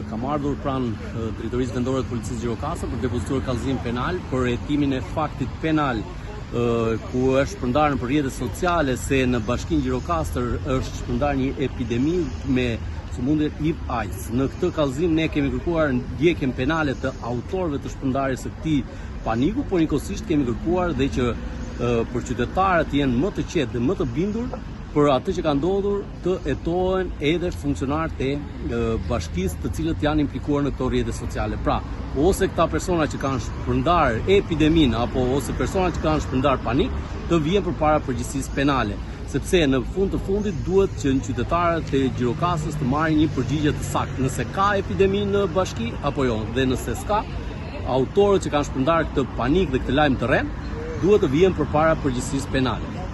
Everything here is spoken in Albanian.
Kam ardhur pranë drejtorisë vendore të policisë Gjirokastër për depozituar kallëzim penal për hetimin e faktit penal ku është shpërndarë për rrjetet sociale se në bashkinë Gjirokastër është shpërndarë një epidemi me sëmundjen HIV/AIDS. Në këtë kallëzim ne kemi kërkuar ndjekjen penale të autorëve të shpërndarjes së këtij paniku, por njëkohësisht kemi kërkuar dhe që për qytetarët të jenë më të qetë dhe më të bindur për atë që ka ndodhur të hetohen edhe funksionarët e bashkisë të cilët janë implikuar në këto rrjete sociale. Pra, ose këta persona që kanë shpërndar epideminë apo ose persona që kanë shpërndar panik të vijen përpara përgjegjësisë penale, sepse në fund të fundit duhet që qytetarët e Gjirokastrës të marrin një përgjigje të saktë nëse ka epidemi në bashki apo jo, dhe nëse s'ka, autorët që kanë shpërndar këtë panik dhe këtë lajm të rrem duhet të vijen përpara përgjegjësisë penale.